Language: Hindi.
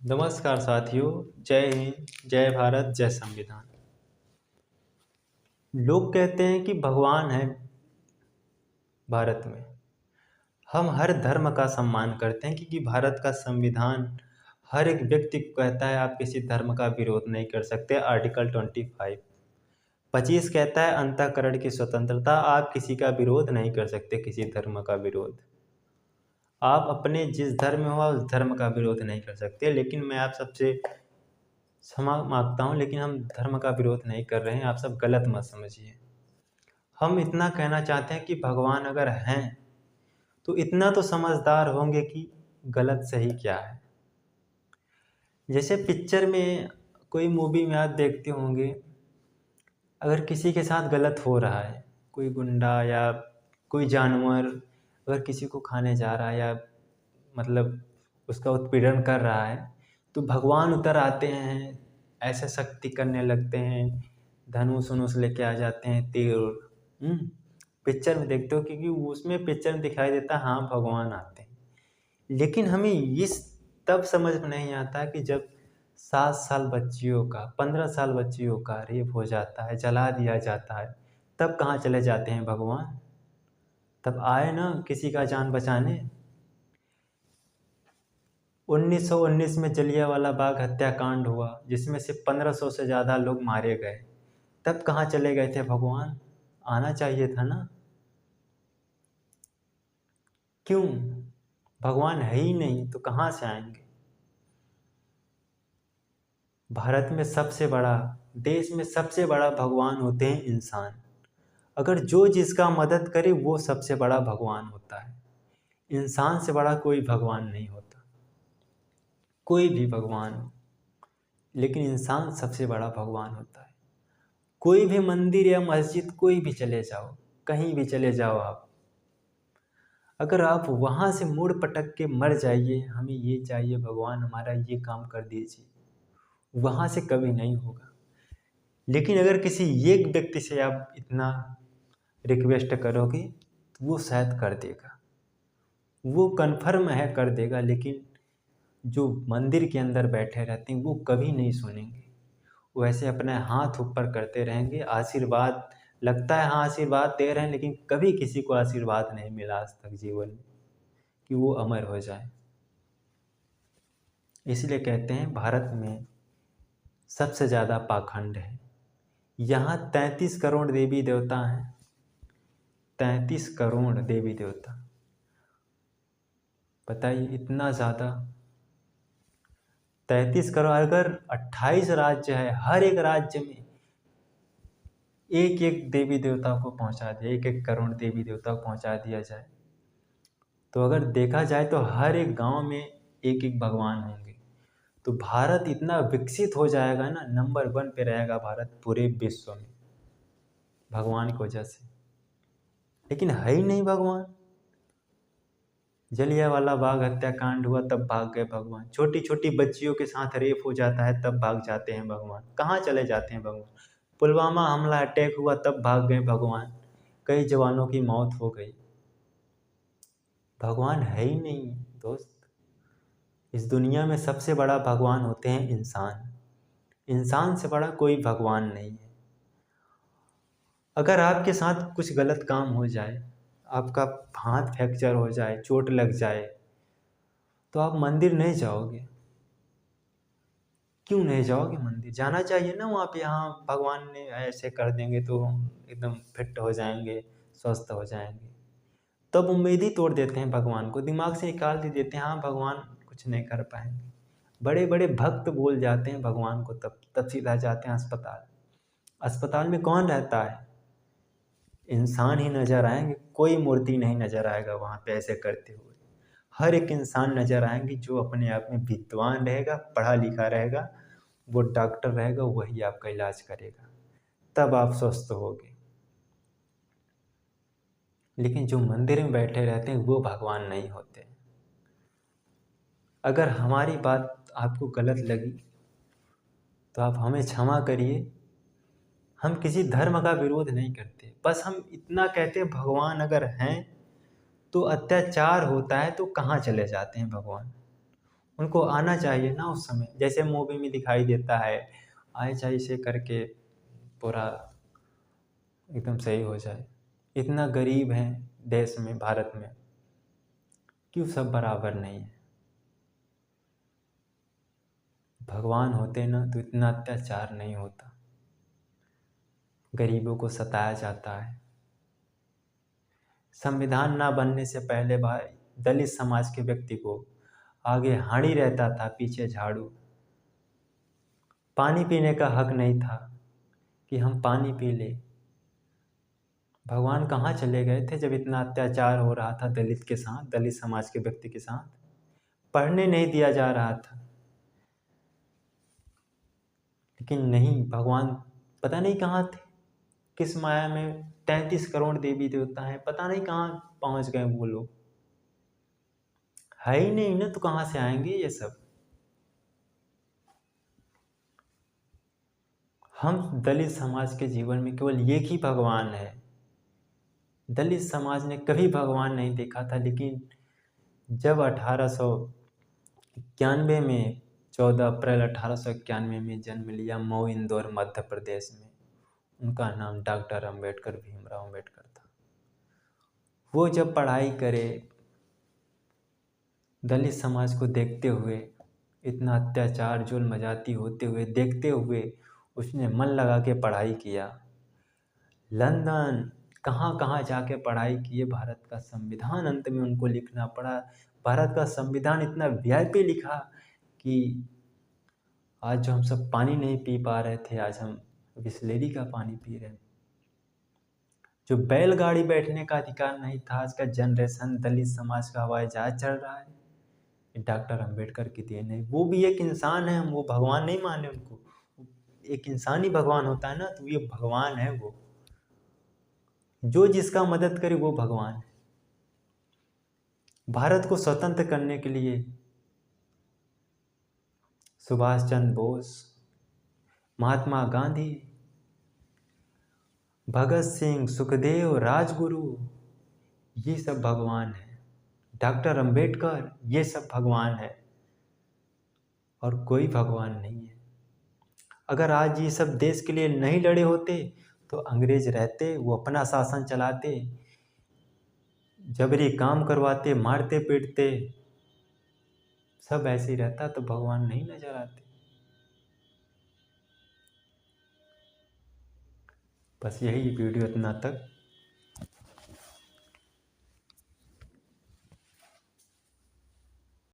नमस्कार साथियों। जय हिंद, जय भारत, जय संविधान। लोग कहते हैं कि भगवान है भारत में। हम हर धर्म का सम्मान करते हैं क्योंकि भारत का संविधान हर एक व्यक्ति को कहता है आप किसी धर्म का विरोध नहीं कर सकते। आर्टिकल 25 कहता है अंतःकरण की स्वतंत्रता, आप किसी का विरोध नहीं कर सकते, किसी धर्म का विरोध। आप अपने जिस धर्म में हो उस धर्म का विरोध नहीं कर सकते। लेकिन मैं आप सबसे क्षमा मांगता हूँ, लेकिन हम धर्म का विरोध नहीं कर रहे हैं, आप सब गलत मत समझिए। हम इतना कहना चाहते हैं कि भगवान अगर हैं तो इतना तो समझदार होंगे कि गलत सही क्या है। जैसे पिक्चर में, कोई मूवी में आप देखते होंगे, अगर किसी के साथ गलत हो रहा है, कोई गुंडा या कोई जानवर अगर किसी को खाने जा रहा है या मतलब उसका उत्पीड़न कर रहा है, तो भगवान उतर आते हैं, ऐसे शक्ति करने लगते हैं, धनुष वनुष लेके आ जाते हैं, तीर। पिक्चर में देखते हो, क्योंकि उसमें पिक्चर में दिखाई देता है हाँ भगवान आते हैं। लेकिन हमें इस तब समझ में नहीं आता कि जब 7 साल बच्चियों का, 15 साल बच्चियों का रेप हो जाता है, जला दिया जाता है, तब कहाँ चले जाते हैं भगवान? तब आए ना किसी का जान बचाने। 1919 में जलियांवाला बाग हत्याकांड हुआ जिसमें से 1500 से ज़्यादा लोग मारे गए, तब कहाँ चले गए थे भगवान? आना चाहिए था ना। क्यों? भगवान है ही नहीं तो कहाँ से आएंगे? भारत में सबसे बड़ा, देश में सबसे बड़ा भगवान होते हैं इंसान। अगर जो जिसका मदद करे वो सबसे बड़ा भगवान होता है। इंसान से बड़ा कोई भगवान नहीं होता, कोई भी भगवान हो, लेकिन इंसान सबसे बड़ा भगवान होता है। कोई भी मंदिर या मस्जिद, कोई भी चले जाओ, कहीं भी चले जाओ आप, अगर आप वहाँ से मुड़ पटक के मर जाइए, हमें ये चाहिए भगवान हमारा ये काम कर दीजिए, वहाँ से कभी नहीं होगा। लेकिन अगर किसी एक व्यक्ति से आप इतना रिक्वेस्ट करोगे तो वो शायद कर देगा, वो कन्फर्म है कर देगा। लेकिन जो मंदिर के अंदर बैठे रहते हैं वो कभी नहीं सुनेंगे, वो ऐसे अपने हाथ ऊपर करते रहेंगे, आशीर्वाद लगता है हाँ आशीर्वाद दे रहे हैं, लेकिन कभी किसी को आशीर्वाद नहीं मिला आज तक जीवन में कि वो अमर हो जाए। इसलिए कहते हैं भारत में सबसे ज़्यादा पाखंड है। यहाँ 33 करोड़ देवी देवता हैं, 33 करोड़ देवी देवता। बताइए इतना ज़्यादा, 33 करोड़। अगर 28 राज्य है, हर एक राज्य में एक एक देवी देवता को पहुंचा दिया, एक एक करोड़ देवी देवता को पहुंचा दिया जाए, तो अगर देखा जाए तो हर एक गांव में एक एक भगवान होंगे, तो भारत इतना विकसित हो जाएगा ना, नंबर 1 पे रहेगा भारत पूरे विश्व में भगवान की वजह से। लेकिन है ही नहीं भगवान। जलियांवाला बाग हत्याकांड हुआ तब भाग गए भगवान, छोटी छोटी बच्चियों के साथ रेप हो जाता है तब भाग जाते हैं भगवान, कहाँ चले जाते हैं भगवान? पुलवामा हमला अटैक हुआ तब भाग गए भगवान, कई जवानों की मौत हो गई। भगवान है ही नहीं दोस्त। इस दुनिया में सबसे बड़ा भगवान होते हैं इंसान, इंसान से बड़ा कोई भगवान नहीं है। अगर आपके साथ कुछ गलत काम हो जाए, आपका हाथ फ्रैक्चर हो जाए, चोट लग जाए, तो आप मंदिर नहीं जाओगे। क्यों नहीं जाओगे? मंदिर जाना चाहिए ना वहाँ पे, हाँ भगवान ने ऐसे कर देंगे तो हम एकदम फिट हो जाएंगे, स्वस्थ हो जाएंगे। तब उम्मीद ही तोड़ देते हैं भगवान को, दिमाग से निकाल ही देते हैं हाँ भगवान कुछ नहीं कर पाएंगे। बड़े बड़े भक्त बोल जाते हैं भगवान को, तब तब सीधा जाते हैं अस्पताल। अस्पताल में कौन रहता है? इंसान ही नज़र आएंगे, कोई मूर्ति नहीं नज़र आएगा वहाँ पे ऐसे करते हुए। हर एक इंसान नज़र आएंगे जो अपने आप में विद्वान रहेगा, पढ़ा लिखा रहेगा, वो डॉक्टर रहेगा, वही आपका इलाज करेगा, तब आप स्वस्थ होगे। लेकिन जो मंदिर में बैठे रहते हैं वो भगवान नहीं होते। अगर हमारी बात आपको गलत लगी तो आप हमें क्षमा करिए। हम किसी धर्म का विरोध नहीं करते, बस हम इतना कहते हैं भगवान अगर हैं तो अत्याचार होता है तो कहाँ चले जाते हैं भगवान? उनको आना चाहिए ना उस समय, जैसे मूवी में दिखाई देता है, आए चाहे इसे करके पूरा एकदम सही हो जाए। इतना गरीब हैं देश में, भारत में, क्यों सब बराबर नहीं है? भगवान होते ना तो इतना अत्याचार नहीं होता। गरीबों को सताया जाता है। संविधान ना बनने से पहले भाई दलित समाज के व्यक्ति को आगे हाड़ी रहता था, पीछे झाड़ू। पानी पीने का हक नहीं था कि हम पानी पी ले। भगवान कहाँ चले गए थे जब इतना अत्याचार हो रहा था दलित के साथ, दलित समाज के व्यक्ति के साथ? पढ़ने नहीं दिया जा रहा था। लेकिन नहीं, भगवान पता नहीं कहाँ थे, किस माया में 33 करोड़ देवी देवता हैं, पता नहीं कहाँ पहुँच गए वो लोग। है ही नहीं ना, तो कहाँ से आएंगे ये सब? हम दलित समाज के जीवन में केवल एक ही भगवान है। दलित समाज ने कभी भगवान नहीं देखा था, लेकिन जब 1891 में 14 अप्रैल 1891 में जन्म लिया मऊ, इंदौर, मध्य प्रदेश में, उनका नाम डॉक्टर अंबेडकर, भीमराव अंबेडकर था। वो जब पढ़ाई करे, दलित समाज को देखते हुए, इतना अत्याचार जुल्म ज्यादती होते हुए देखते हुए, उसने मन लगा के पढ़ाई किया। लंदन कहाँ कहाँ जाके पढ़ाई किए। भारत का संविधान अंत में उनको लिखना पड़ा। भारत का संविधान इतना वीआईपी लिखा कि आज जो हम सब पानी नहीं पी पा रहे थे, आज हम बिसलेरी का पानी पी रहे हैं। जो बैलगाड़ी बैठने का अधिकार नहीं था, आज का जनरेशन दलित समाज का हवाई जहाज चढ़ रहा है। डॉक्टर अंबेडकर की देन है। वो भी एक इंसान है, हम वो भगवान नहीं माने उनको। एक इंसान ही भगवान होता है ना, तो ये भगवान है। वो जो जिसका मदद करे वो भगवान है। भारत को स्वतंत्र करने के लिए सुभाष चंद्र बोस, महात्मा गांधी, भगत सिंह, सुखदेव, राजगुरु, ये सब भगवान है। डॉक्टर अंबेडकर, ये सब भगवान है, और कोई भगवान नहीं है। अगर आज ये सब देश के लिए नहीं लड़े होते तो अंग्रेज रहते, वो अपना शासन चलाते, जबरी काम करवाते, मारते पीटते, सब ऐसे ही रहता, तो भगवान नहीं नजर आते। बस यही वीडियो इतना तक।